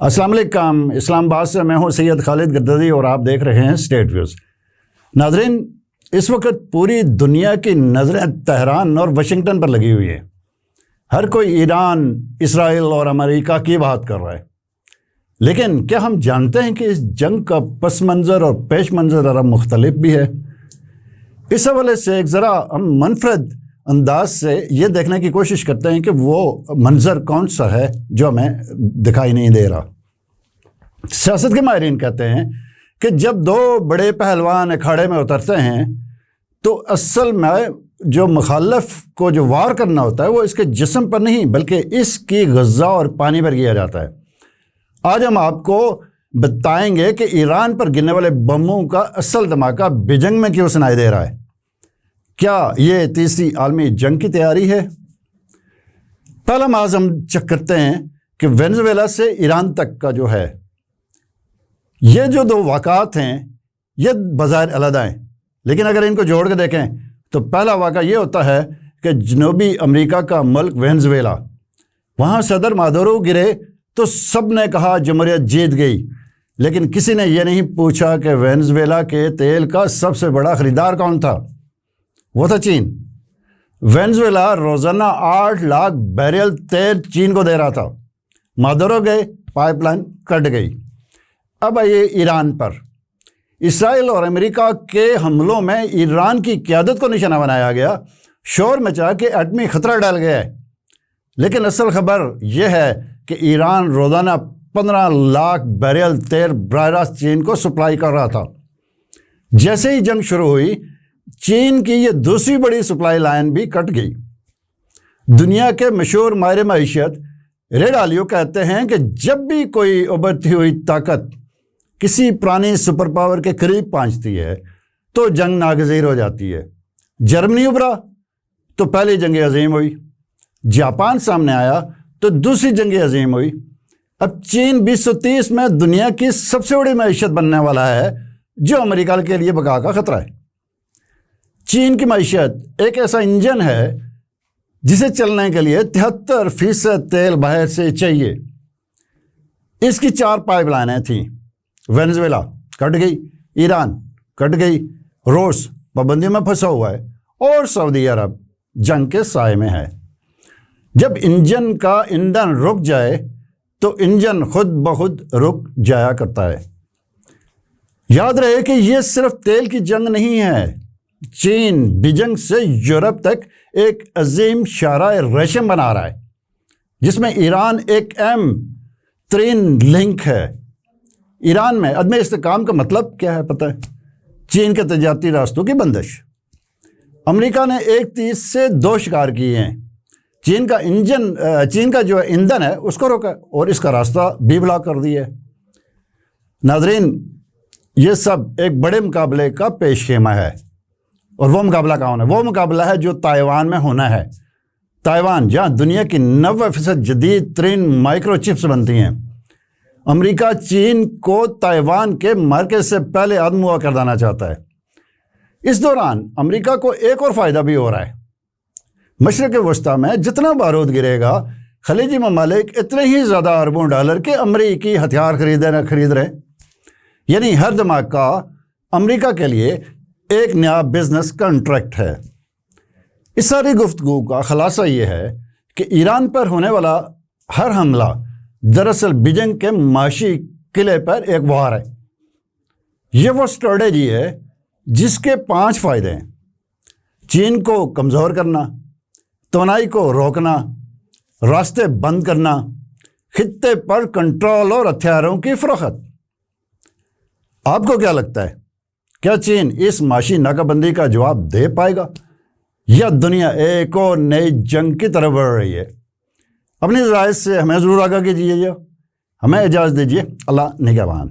السلام علیکم، اسلام آباد سے میں ہوں سید خالد گدادی اور آپ دیکھ رہے ہیں اسٹیٹ ویوز۔ ناظرین، اس وقت پوری دنیا کی نظریں تہران اور واشنگٹن پر لگی ہوئی ہیں۔ ہر کوئی ایران، اسرائیل اور امریکہ کی بات کر رہا ہے، لیکن کیا ہم جانتے ہیں کہ اس جنگ کا پس منظر اور پیش منظر ذرا مختلف بھی ہے؟ اس حوالے سے ایک ذرا ہم منفرد انداز سے یہ دیکھنے کی کوشش کرتے ہیں کہ وہ منظر کون سا ہے جو ہمیں دکھائی نہیں دے رہا۔ سیاست کے ماہرین کہتے ہیں کہ جب دو بڑے پہلوان اکھاڑے میں اترتے ہیں تو اصل میں جو مخالف کو جو وار کرنا ہوتا ہے وہ اس کے جسم پر نہیں بلکہ اس کی غذا اور پانی پر کیا جاتا ہے۔ آج ہم آپ کو بتائیں گے کہ ایران پر گرنے والے بموں کا اصل دھماکہ بیجنگ میں کیوں سنائی دے رہا ہے۔ کیا یہ تیسری عالمی جنگ کی تیاری ہے؟ پہلا محاذ ہم چیک کرتے ہیں کہ وینزویلا سے ایران تک کا جو ہے، یہ جو دو واقعات ہیں یہ بظاہر علیحدہ ہیں، لیکن اگر ان کو جوڑ کے دیکھیں تو پہلا واقعہ یہ ہوتا ہے کہ جنوبی امریکہ کا ملک وینزویلا، وہاں صدر مادورو گرے تو سب نے کہا جمہوریت جیت گئی، لیکن کسی نے یہ نہیں پوچھا کہ وینزویلا کے تیل کا سب سے بڑا خریدار کون تھا؟ وہ تھا چین۔ وینزویلا روزانہ 8 لاکھ بیرل تیل چین کو دے رہا تھا۔ مادورو گئے، پائپ لائن کٹ گئی۔ اب آئیے ایران پر۔ اسرائیل اور امریکہ کے حملوں میں ایران کی قیادت کو نشانہ بنایا گیا، شور مچا کہ ایٹمی خطرہ ڈال گیا ہے، لیکن اصل خبر یہ ہے کہ ایران روزانہ 15 لاکھ بیرل تیل براہ راست چین کو سپلائی کر رہا تھا۔ جیسے ہی جنگ شروع ہوئی، چین کی یہ دوسری بڑی سپلائی لائن بھی کٹ گئی۔ دنیا کے مشہور ماہر معیشت رے ڈالیو کہتے ہیں کہ جب بھی کوئی ابھرتی ہوئی طاقت کسی پرانی سپر پاور کے قریب پہنچتی ہے تو جنگ ناگزیر ہو جاتی ہے۔ جرمنی ابھرا تو پہلی جنگ عظیم ہوئی، جاپان سامنے آیا تو دوسری جنگ عظیم ہوئی۔ اب چین 2030 میں دنیا کی سب سے بڑی معیشت بننے والا ہے، جو امریکہ کے لیے بقا کا خطرہ ہے۔ چین کی معیشت ایک ایسا انجن ہے جسے چلنے کے لیے 73% تیل باہر سے چاہیے۔ اس کی 4 پائپ لائنیں تھیں۔ وینزویلا کٹ گئی، ایران کٹ گئی، روس پابندیوں میں پھنسا ہوا ہے، اور سعودی عرب جنگ کے سائے میں ہے۔ جب انجن کا ایندھن رک جائے تو انجن خود بخود رک جایا کرتا ہے۔ یاد رہے کہ یہ صرف تیل کی جنگ نہیں ہے۔ چین بیجنگ سے یورپ تک ایک عظیم شاہراہ ریشم بنا رہا ہے، جس میں ایران ایک اہم ترین لنک ہے۔ ایران میں عدم استحکام کا مطلب کیا ہے پتہ ہے؟ چین کے تجارتی راستوں کی بندش۔ امریکہ نے ایک تیز سے 2 شکار کیے ہیں۔ چین کا جو ایندھن ہے اس کو روکا اور اس کا راستہ بھی بلاک کر دیا ہے۔ ناظرین، یہ سب ایک بڑے مقابلے کا پیش خیمہ ہے، اور وہ مقابلہ کون ہے؟ وہ مقابلہ ہے جو تائیوان میں ہونا ہے۔ تائیوان جہاں دنیا کی 90% جدید ترین مائکرو چپس بنتی ہیں۔ امریکہ چین کو تائیوان کے مرکز سے پہلے عدم ہوا کر دینا چاہتا ہے۔ اس دوران امریکہ کو ایک اور فائدہ بھی ہو رہا ہے۔ مشرق وسطیٰ میں جتنا بارود گرے گا، خلیجی ممالک اتنے ہی زیادہ اربوں ڈالر کے امریکی ہتھیار خرید رہے، یعنی ہر دھماکہ امریکہ کے لیے ایک نیا بزنس کنٹریکٹ ہے۔ اس ساری گفتگو کا خلاصہ یہ ہے کہ ایران پر ہونے والا ہر حملہ دراصل بیجنگ کے معاشی قلعے پر ایک وار ہے۔ یہ وہ اسٹریٹجی ہے جس کے 5 فائدے ہیں: چین کو کمزور کرنا، توانائی کو روکنا، راستے بند کرنا، خطے پر کنٹرول اور ہتھیاروں کی فروخت۔ آپ کو کیا لگتا ہے؟ کیا چین اس معاشی ناکہ بندی کا جواب دے پائے گا، یا دنیا ایک اور نئی جنگ کی طرف بڑھ رہی ہے؟ اپنی رائے سے ہمیں ضرور آگاہ کیجیے۔ ہمیں اجازت دیجیے۔ اللہ نگہبان۔